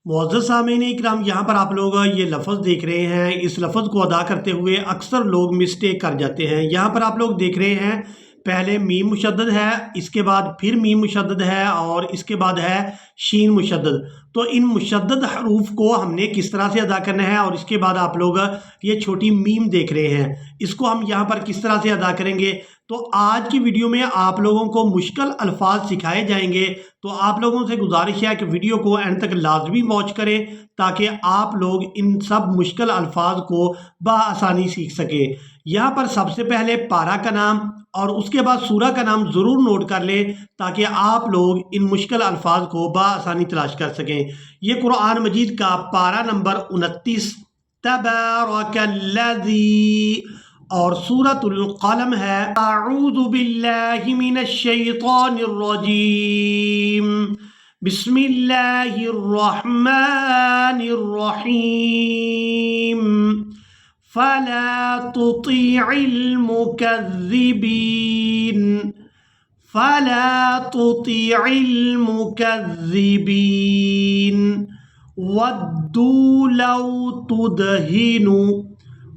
मुअज़्ज़ज़ सामीन इकराम, यहाँ पर आप लोग ये लफ्ज़ देख रहे हैं। इस लफ्ज़ को अदा करते हुए अक्सर लोग मिस्टेक कर जाते हैं। यहाँ पर आप लोग देख रहे हैं, पहले मीम मुशद्दद है, इसके बाद फिर मीम मुशद्दद है और इसके बाद है शीन मुशद्दद। तो इन मुशद्दद हरूफ को हमने किस तरह से अदा करना है, और इसके बाद आप लोग ये छोटी मीम देख रहे हैं, इसको हम यहाँ पर किस तरह से अदा करेंगे। तो आज की वीडियो में आप लोगों को मुश्किल अल्फाज सिखाए जाएंगे। तो आप लोगों से गुजारिश है कि वीडियो को एंड तक लाजमी वॉच करें, ताकि आप लोग इन सब मुश्किल अल्फाज को बआसानी सीख सकें। यहाँ पर सबसे पहले पारा का नाम और उसके बाद सूरा का नाम ज़रूर नोट कर लें, ताकि आप लोग इन मुश्किल अल्फाज को बआसानी तलाश कर सकें। ये कुरान मजीद का पारा नंबर 29 तबारकल्लज़ी, और सूरतुल क़लम है अऊज़ु बिल्लाहि मिनश शैतानिर रजीम, बिस्मिल्लाहिर रहमानिर रहीम, फला तुतिइल मुकज़्ज़िबीन, फला तुतिइल मुकज़्ज़िबीन, वद्दू लौ तुदहिनु,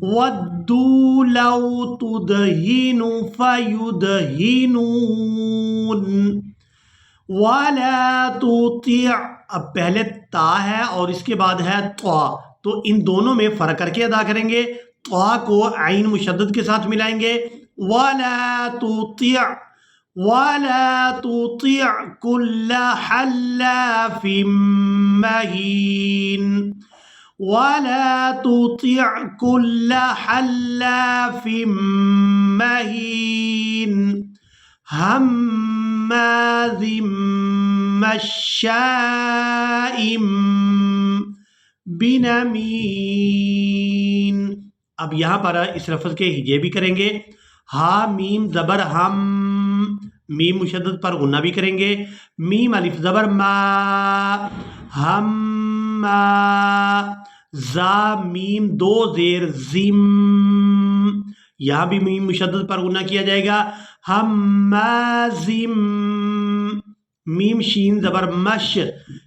वद्दू लौ तुदहिनु फयुदहिनून, वला तुति'। अब पहले ता है और इसके बाद है त्वा, तो इन दोनों में फ़र्क करके अदा करेंगे। त्वा को आइन मुशद्दद के साथ मिलाएंगे। वला तुति', वला तुति' कुल्ल हल्लाफिम महीन, वला तुति' कुल्ल हल्लाफिम महीन, हम्माज़िम मश्शाइम बिनमीन। अब यहाँ पर इस लफ्ज़ के हिजे भी करेंगे। हा मीम ज़बर हम, मीम मुशद्दद पर गुन्ना भी करेंगे। मीम अलिफ ज़बर मा, हम्मा, ज़ा मीम दो ज़ेर ज़िम, यहाँ भी मीम मुशद्दद पर गुन्ना किया जाएगा। हम्माज़िम, मीम शीन ज़बर मश,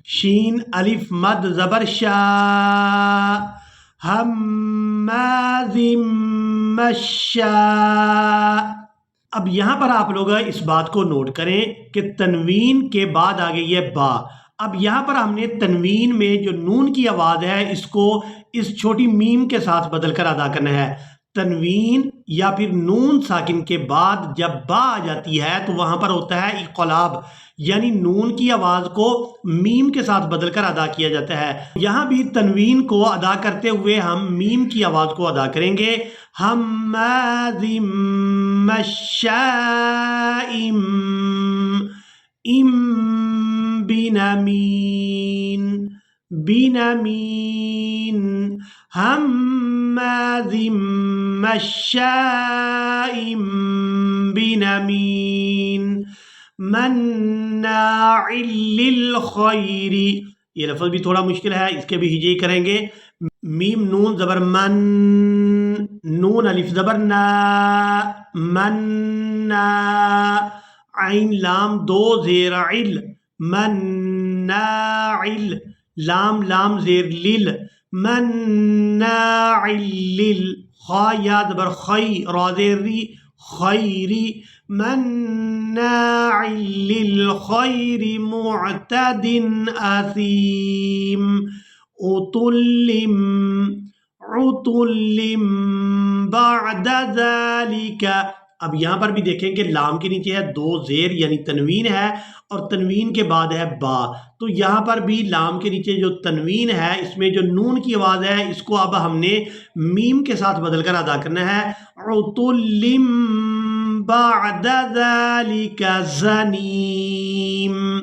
शीन अलिफ मद ज़बर शा, हम्माज़िम मश्शा। अब यहाँ पर आप लोग इस बात को नोट करें कि तनवीन के बाद आ गई है बा। अब यहाँ पर हमने तनवीन में जो नून की आवाज़ है, इसको इस छोटी मीम के साथ बदल कर अदा करना है। तनवीन या फिर नून साकिन के बाद जब बा आ जाती है, तो वहाँ पर होता है इक़लाब, यानी नून की आवाज़ को मीम के साथ बदल कर अदा किया जाता है। यहाँ भी तनवीन को अदा करते हुए हम मीम की आवाज़ को अदा करेंगे। हम्माज़िम मश्शाइम इम बिनमीन, बिनमीन, हम्माज़िम मश्शाइम बिनमीन, मन्नाइल लिल खैरी। ये लफ्ज़ भी थोड़ा मुश्किल है, इसके भी हिजे करेंगे। मीम नून ज़बर मन, नून अलिफ ज़बर ना, मन्ना, आइन लाम दो ज़ेर इल, मन्नाइल, लाम लाम ज़ेर लिल, मन्नाइल लिल, खा या ज़बर खई, रा ज़ेर री, खैरी, मन्नाइल लिल खैरी, मुअतदिन असीम, उतुल्लिम, उतुल्लिम बअद ज़ालिका। अब यहाँ पर भी देखें कि लाम के नीचे है दो ज़ेर, यानी तनवीन है, और तनवीन के बाद है बा। तो यहाँ पर भी लाम के नीचे जो तनवीन है, इसमें जो नून की आवाज़ है, इसको अब हमने मीम के साथ बदल कर अदा करना है। उतुल्लिम बअद ज़ालिका ज़नीम,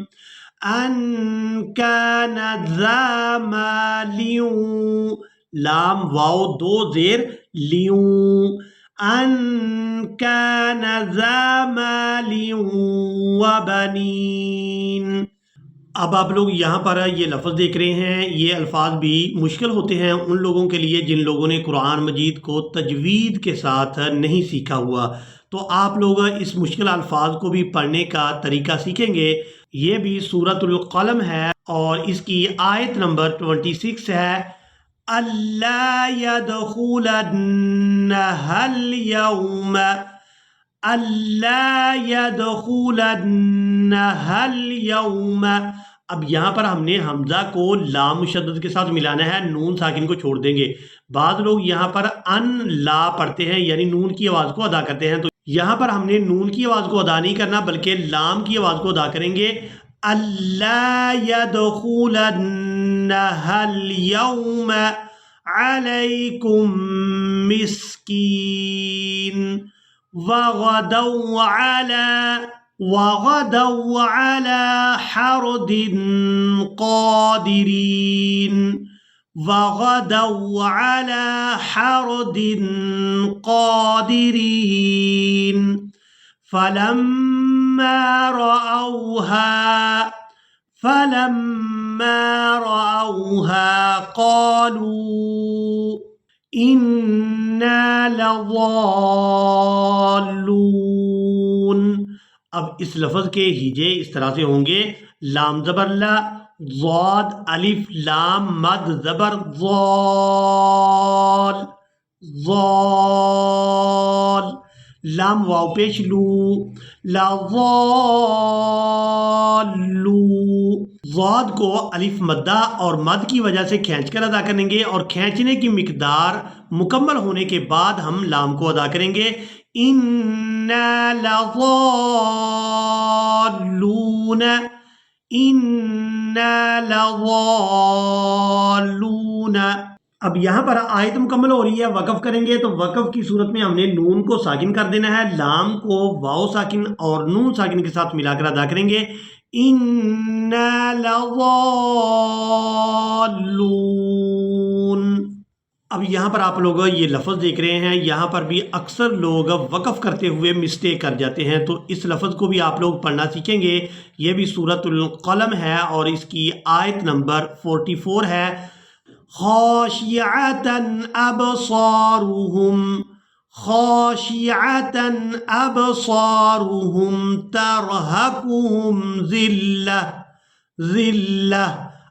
अन कान ज़ा मालिन, लाम वाव दो ज़ेर लियूं, अन कान ज़ा मालिन व बनीन। अब आप लोग यहाँ पर ये लफ्ज़ देख रहे हैं। ये अल्फाज भी मुश्किल होते हैं उन लोगों के लिए जिन लोगों ने कुरान मजीद को तजवीद के साथ नहीं सीखा हुआ। तो आप लोग इस मुश्किल अल्फाज को भी पढ़ने का तरीका सीखेंगे। ये भी सूरतुल क़लम है। اور اس کی آیت نمبر 26 ہے اللہ يدخلنها اليوم اللہ يدخلنها اليوم۔ اب یہاں پر ہم نے حمزہ کو لام مشدد کے ساتھ ملانا ہے، نون ساکن کو چھوڑ دیں گے۔ بعض لوگ یہاں پر ان لا پڑھتے ہیں یعنی نون کی آواز کو ادا کرتے ہیں، تو یہاں پر ہم نے نون کی آواز کو ادا نہیں کرنا بلکہ لام کی آواز کو ادا کریں گے۔ اللہ يدخلنها اليوم علیکم مسکین وغدوا على حرد قادرین وغدوا على حرد قادرین فلما رأوها قالوا إنا لضالون۔ اب اس لفظ کے ہجے اس طرح سے ہوں گے، لام زبر لا، ضاد الف لام مد زبر ضال ضال، لام واو پیش لو، لضالو، ضاد کو الف مدہ اور مد کی وجہ سے کھینچ کر ادا کریں گے، اور کھینچنے کی مقدار مکمل ہونے کے بعد ہم لام کو ادا کریں گے۔ اِنَّا لَضَالُّونَ اِنَّا لَضَالُّونَ۔ اب یہاں پر آیت مکمل ہو رہی ہے، وقف کریں گے تو وقف کی صورت میں ہم نے نون کو ساکن کر دینا ہے، لام کو واو ساکن اور نون ساکن کے ساتھ ملا کر ادا کریں گے۔ اِنَّا لَضَالُّونَ۔ اب یہاں پر آپ لوگ یہ لفظ دیکھ رہے ہیں، یہاں پر بھی اکثر لوگ وقف کرتے ہوئے مسٹیک کر جاتے ہیں، تو اس لفظ کو بھی آپ لوگ پڑھنا سیکھیں گے۔ یہ بھی سورۃ القلم ہے اور اس کی آیت نمبر 44 ہے۔ خاشعة أبصارهم ترهقهم ذلة۔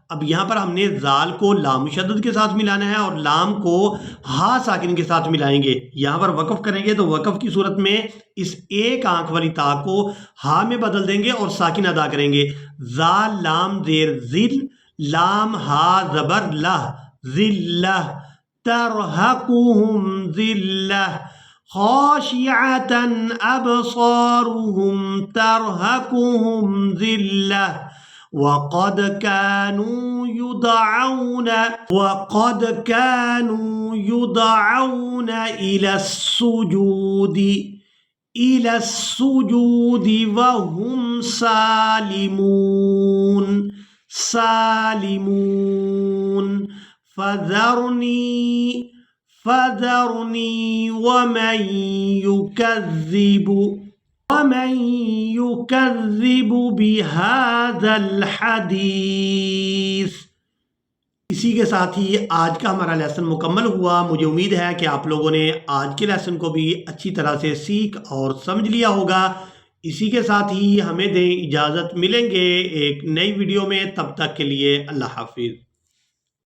اب یہاں پر ہم نے زال کو لام مشدد کے ساتھ ملانا ہے اور لام کو ہا ساکن کے ساتھ ملائیں گے۔ یہاں پر وقف کریں گے تو وقف کی صورت میں اس ایک آنکھ والی تا کو ہا میں بدل دیں گے اور ساکن ادا کریں گے۔ زال لام زیر ذل، لام ہا زبر لہ، ذلہ، ترہقہم ذلہ، خاشعة أبصارهم ترهقهم ذلة وقد كانوا يدعون إلى السجود وهم سالمون فذرني ومن يكذب بهذا الحديث۔ اسی کے ساتھ ہی آج کا ہمارا لیسن مکمل ہوا۔ مجھے امید ہے کہ آپ لوگوں نے آج کے لیسن کو بھی اچھی طرح سے سیکھ اور سمجھ لیا ہوگا۔ اسی کے ساتھ ہی ہمیں دیں اجازت، ملیں گے ایک نئی ویڈیو میں، تب تک کے لیے اللہ حافظ۔